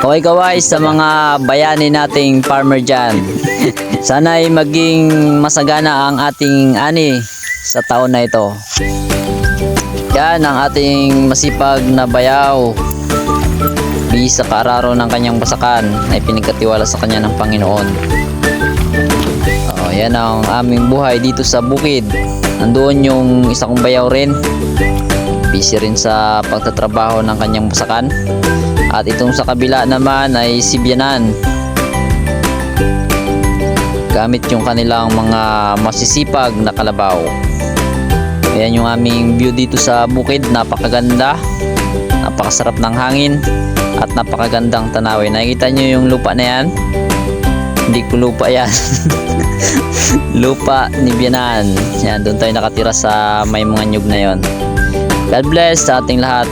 Kaway-kaway sa mga bayani nating farmer dyan. Sana'y maging masagana ang ating ani sa taon na ito. Yan ang ating masipag na bayaw. Bisa kaararo ng kanyang basakan ay pinagkatiwala sa kanya ng Panginoon. Yan ang aming buhay dito sa bukid. Nandoon yung isa kong bayaw rin. Busy rin sa pagtatrabaho ng kanyang basakan. At itong sa kabila naman ay si Biyanan. Gamit yung kanilang mga masisipag na kalabaw. Ayan yung aming view dito sa bukid. Napakaganda, napakasarap ng hangin, at napakagandang tanawin. Nakikita nyo yung lupa na yan? Hindi ko lupa yan. Lupa ni Biyanan. Yan, doon tayo nakatira sa may mga nyug na yon. God bless sa ating lahat.